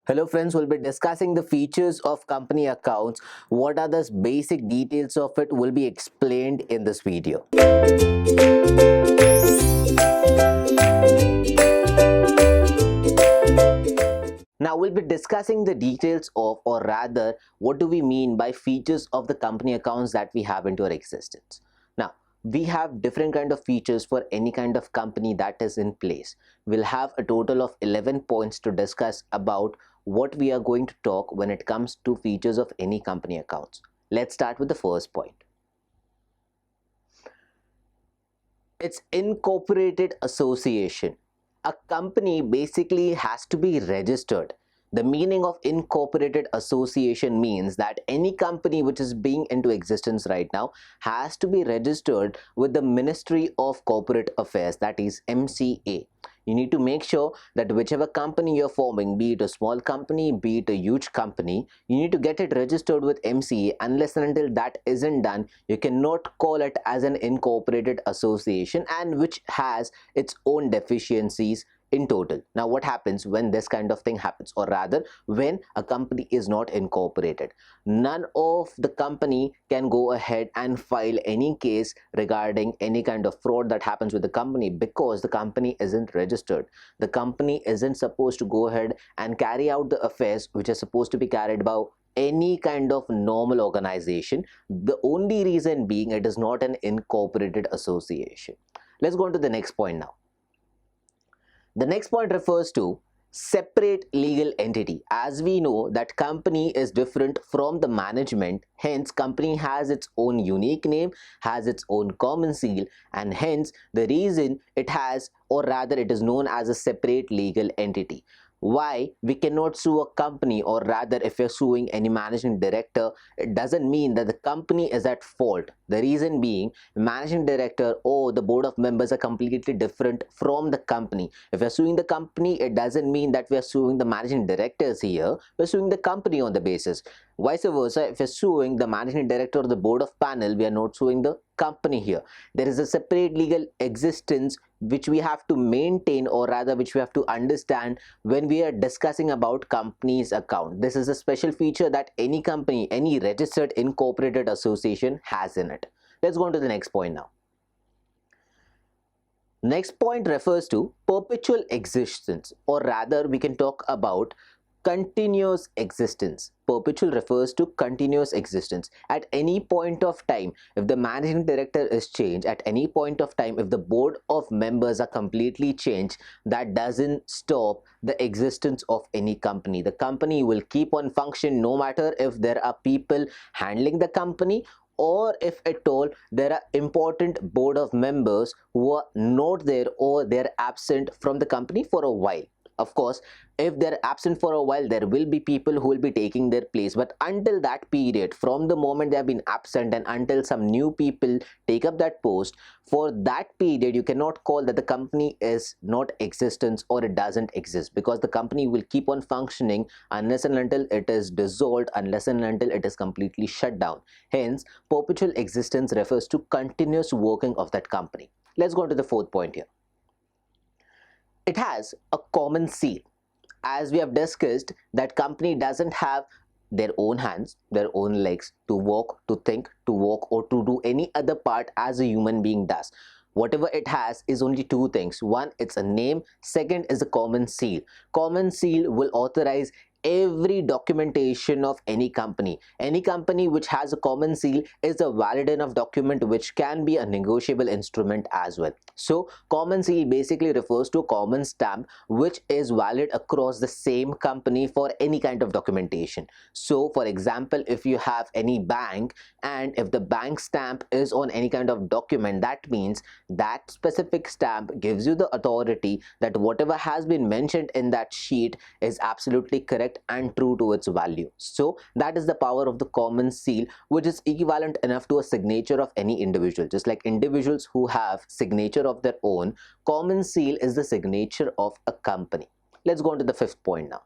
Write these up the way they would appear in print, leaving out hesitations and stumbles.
Hello friends, we'll be discussing the features of company accounts. What are the basic details of it will be explained in this video. Now we'll be discussing the details of, or rather what do we mean by features of the company accounts that we have into our existence. Now we have different kind of features for any kind of company that is in place. We'll have a total of 11 points to discuss about what we are going to talk when it comes to features of any company accounts. Let's start with the first point. It's incorporated association. A company basically has to be registered. The meaning of incorporated association means that any company which is being into existence right now has to be registered with the Ministry of Corporate Affairs, that is MCA. You need to make sure that whichever company you're forming, be it a small company, be it a huge company, you need to get it registered with MCA. Unless and until that isn't done, you cannot call it as an incorporated association, and which has its own deficiencies in total. Now what happens when this kind of thing happens, or rather when a company is not incorporated? None of the company can go ahead and file any case regarding any kind of fraud that happens with the company, because the company isn't registered. The company isn't supposed to go ahead and carry out the affairs which are supposed to be carried by any kind of normal organization. The only reason being it is not an incorporated association. Let's go on to the next point now. The next point refers to separate legal entity. As we know that company is different from the management, hence company has its own unique name, has its own common seal, and hence the reason it has, or rather it is known as a separate legal entity. Why we cannot sue a company, or rather if you're suing any managing director, it doesn't mean that the company is at fault. The reason being, managing director or the board of members are completely different from the company. If you're suing the company, it doesn't mean that we are suing the managing directors here. We're suing the company on the basis. Vice versa, if you're suing the managing director or the board of panel, we are not suing the company here. There is a separate legal existence which we have to maintain, or rather which we have to understand when we are discussing about company's account. This is a special feature that any company, any registered incorporated association has in it. Let's go on to the next point now. Next point refers to perpetual existence, or rather we can talk about continuous existence. Perpetual refers to continuous existence. At any point of time, if the managing director is changed, at any point of time if the board of members are completely changed, that doesn't stop the existence of any company. The company will keep on function no matter if there are people handling the company, or if at all there are important board of members who are not there, or they're absent from the company for a while. Of course, if they're absent for a while, there will be people who will be taking their place, but until that period, from the moment they have been absent and until some new people take up that post, for that period you cannot call that the company is not existence or it doesn't exist, because the company will keep on functioning unless and until it is dissolved, unless and until it is completely shut down. Hence, perpetual existence refers to continuous working of that company. Let's go on to the fourth point here. It has a common seal. As we have discussed, that company doesn't have their own hands, their own legs to walk, to think, to walk, or to do any other part as a human being does. Whatever it has is only two things. One, it's a name. Second is a common seal. Common seal will authorize every documentation of any company. Any company which has a common seal is a valid enough document which can be a negotiable instrument as well. So common seal basically refers to a common stamp which is valid across the same company for any kind of documentation. So for example, if you have any bank and if the bank stamp is on any kind of document, that means that specific stamp gives you the authority that whatever has been mentioned in that sheet is absolutely correct and true to its value. So that is the power of the common seal, which is equivalent enough to a signature of any individual. Just like individuals who have signature of their own, common seal is the signature of a company. Let's go on to the fifth point now.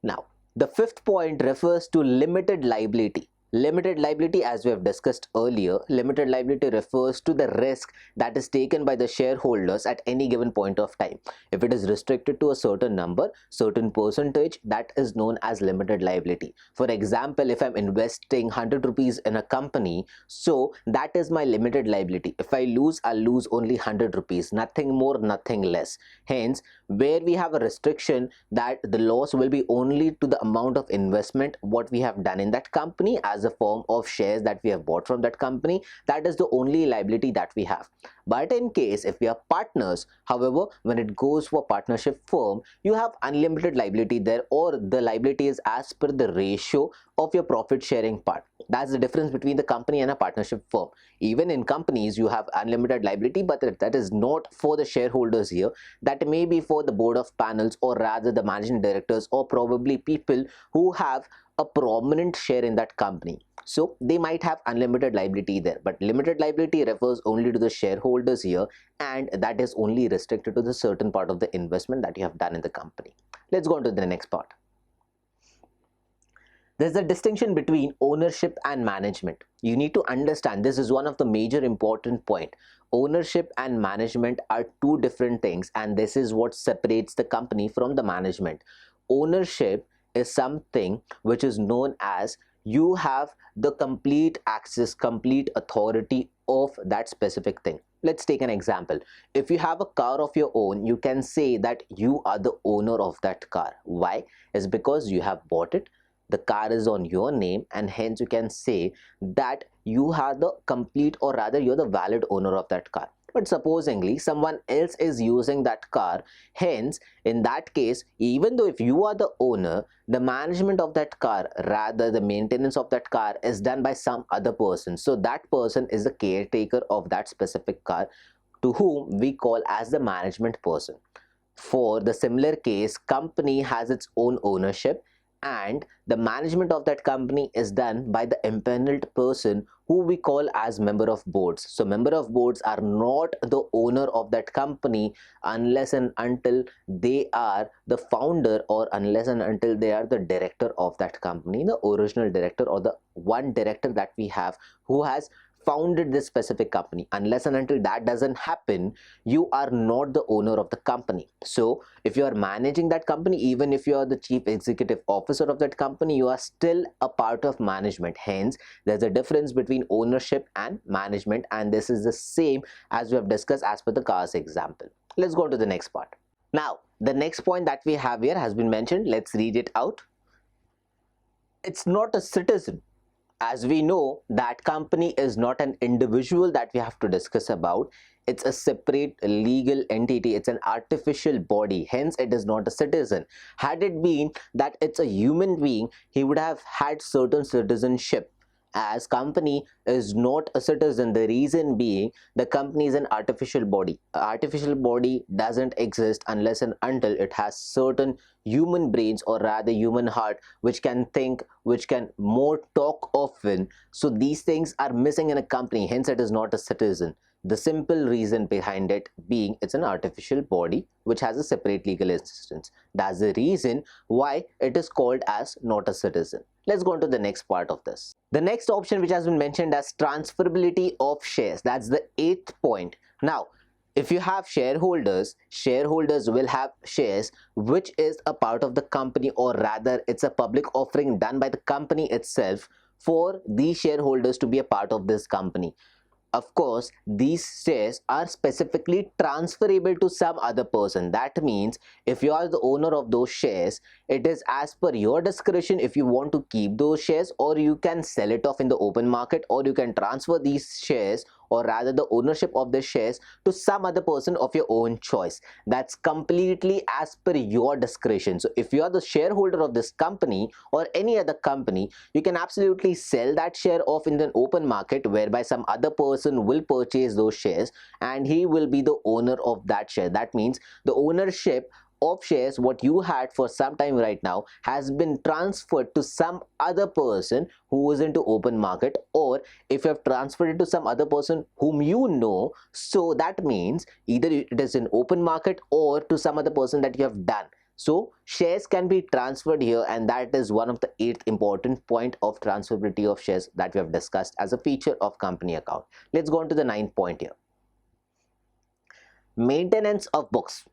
Now, the fifth point refers to limited liability. Limited liability, as we have discussed earlier, limited liability refers to the risk that is taken by the shareholders at any given point of time. If it is restricted to a certain number, certain percentage, that is known as limited liability. For example, if I'm investing 100 rupees in a company, so that is my limited liability. If I lose, I'll lose only 100 rupees, nothing more, nothing less. Hence, where we have a restriction that the loss will be only to the amount of investment what we have done in that company as a form of shares that we have bought from that company, that is the only liability that we have. But in case if we are partners, however, when it goes for partnership firm, you have unlimited liability there, or the liability is as per the ratio of your profit sharing part. That's the difference between the company and a partnership firm. Even in companies you have unlimited liability, but that is not for the shareholders here. That may be for the board of panels, or rather the managing directors, or probably people who have a prominent share in that company. So they might have unlimited liability there, but limited liability refers only to the shareholders here, and that is only restricted to the certain part of the investment that you have done in the company. Let's go on to the next part. There's a distinction between ownership and management. You need to understand, this is one of the major important point. Ownership and management are two different things, and this is what separates the company from the management. Ownership is something which is known as you have the complete access, complete authority of that specific thing. Let's take an example. If you have a car of your own, you can say that you are the owner of that car. Why? It's because you have bought it, the car is on your name, and hence you can say that you are the complete, or rather you're the valid owner of that car. But supposingly someone else is using that car, hence in that case, even though if you are the owner, the management of that car, rather the maintenance of that car, is done by some other person. So that person is the caretaker of that specific car, to whom we call as the management person. For the similar case, company has its own ownership, and the management of that company is done by the impaneled person who we call as member of boards. So member of boards are not the owner of that company unless and until they are the founder, or unless and until they are the director of that company, the original director, or the one director that we have who has founded this specific company. Unless and until that doesn't happen, you are not the owner of the company. So if you are managing that company, even if you are the chief executive officer of that company, you are still a part of management. Hence there's a difference between ownership and management, and this is the same as we have discussed as per the cars example. Let's go to the next part. Now the next point that we have here has been mentioned. Let's read it out. It's not a citizen. As we know, that company is not an individual that we have to discuss about. It's a separate legal entity. It's an artificial body. Hence, it is not a citizen. Had it been that it's a human being, he would have had certain citizenship. As company is not a citizen, the reason being the company is an artificial body. Artificial body doesn't exist unless and until it has certain human brains, or rather human heart, which can think, which can more talk often. So these things are missing in a company, hence it is not a citizen. The simple reason behind it being it's an artificial body which has a separate legal existence. That's the reason why it is called as not a citizen. Let's go on to the next part of this. The next option which has been mentioned as transferability of shares. That's the 8th point. Now, if you have shareholders, shareholders will have shares which is a part of the company, or rather it's a public offering done by the company itself for these shareholders to be a part of this company. Of course, these shares are specifically transferable to some other person. That means if you are the owner of those shares, it is as per your discretion if you want to keep those shares, or you can sell it off in the open market, or you can transfer these shares, or rather the ownership of the shares, to some other person of your own choice. That's completely as per your discretion. So if you are the shareholder of this company or any other company, you can absolutely sell that share off in the open market, whereby some other person will purchase those shares and he will be the owner of that share. That means the ownership of shares what you had for some time right now has been transferred to some other person who is into open market, or if you have transferred it to some other person whom you know, so that means either it is in open market or to some other person that you have done. So shares can be transferred here, and that is one of the 8th important point of transferability of shares that we have discussed as a feature of company account. Let's go on to the 9th point here. Maintenance of books.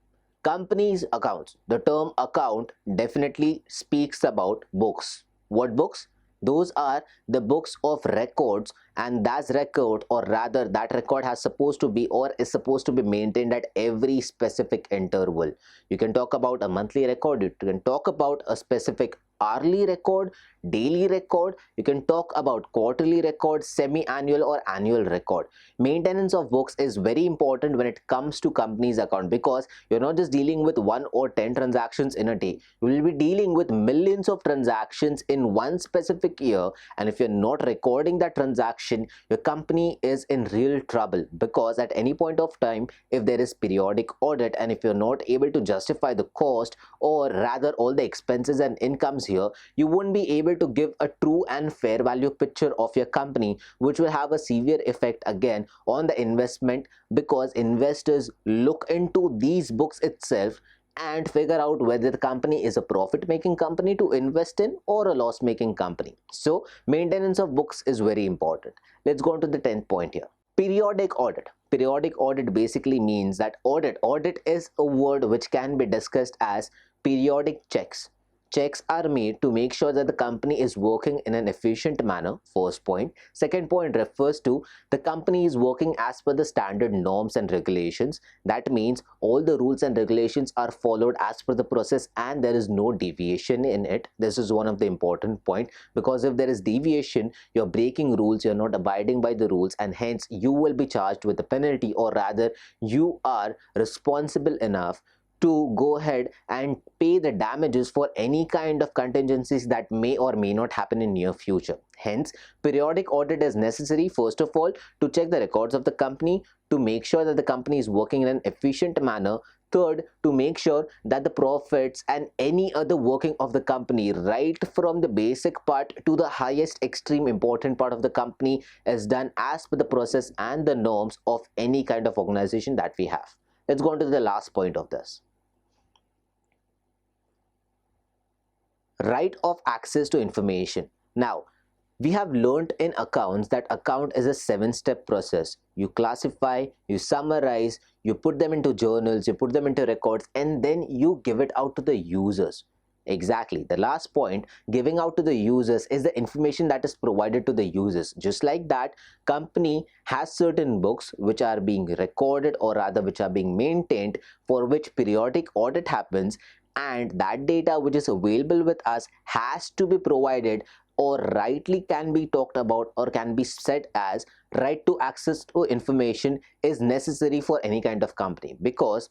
Company's accounts. The term account definitely speaks about books. What books? Those are the books of records, and that's record, or rather that record has supposed to be or is supposed to be maintained at every specific interval. You can talk about a monthly record, you can talk about a specific hourly record, daily record, you can talk about quarterly record, semi-annual or annual record. Maintenance of books is very important when it comes to company's account, because you're not just dealing with 1 or 10 transactions in a day. You will be dealing with millions of transactions in one specific year, and if you're not recording that transaction, your company is in real trouble, because at any point of time, if there is periodic audit and if you're not able to justify the cost, or rather all the expenses and incomes here, you won't be able to give a true and fair value picture of your company, which will have a severe effect again on the investment, because investors look into these books itself and figure out whether the company is a profit making company to invest in or a loss making company. So maintenance of books is very important. Let's go on to the 10th point here. Periodic audit. Periodic audit basically means that audit is a word which can be discussed as periodic checks. Checks are made to make sure that the company is working in an efficient manner, first point. Second point refers to the company is working as per the standard norms and regulations. That means all the rules and regulations are followed as per the process and there is no deviation in it. This is one of the important point, because if there is deviation, you're breaking rules, you're not abiding by the rules, and hence you will be charged with a penalty, or rather you are responsible enough to go ahead and pay the damages for any kind of contingencies that may or may not happen in near future. Hence, periodic audit is necessary, first of all, to check the records of the company, to make sure that the company is working in an efficient manner. Third, to make sure that the profits and any other working of the company, right from the basic part to the highest extreme important part of the company, is done as per the process and the norms of any kind of organization that we have. Let's go on to the last point of this. Right of access to information. Now, we have learned in accounts that account is a 7-step process. You classify, you summarize, you put them into journals, you put them into records, and then you give it out to the users. Exactly. The last point, giving out to the users, is the information that is provided to the users. Just like that, company has certain books which are being recorded, or rather which are being maintained, for which periodic audit happens, and that data which is available with us has to be provided, or rightly can be talked about or can be said as right to access to information is necessary for any kind of company. Because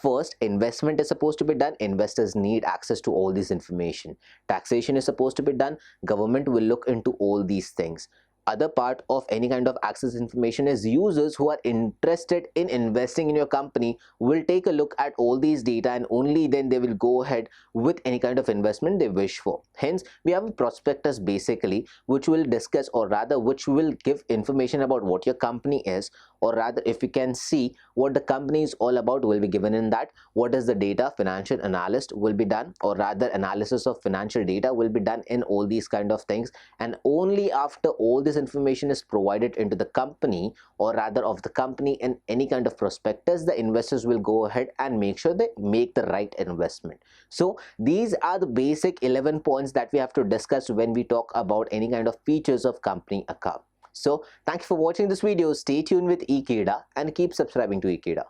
first, investment is supposed to be done, investors need access to all this information. Taxation is supposed to be done, government will look into all these things. Other part of any kind of access information is users who are interested in investing in your company will take a look at all these data, and only then they will go ahead with any kind of investment they wish for. Hence, we have a prospectus basically which will discuss, or rather which will give information about what your company is, or rather if you can see what the company is all about will be given in that. What is the data, financial analyst will be done, or rather analysis of financial data will be done in all these kind of things. And only after all this information is provided into the company, or rather of the company in any kind of prospectus, the investors will go ahead and make sure they make the right investment. So these are the basic 11 points that we have to discuss when we talk about any kind of features of company account. So thank you for watching this video. Stay tuned with Ekeeda and keep subscribing to Ekeeda.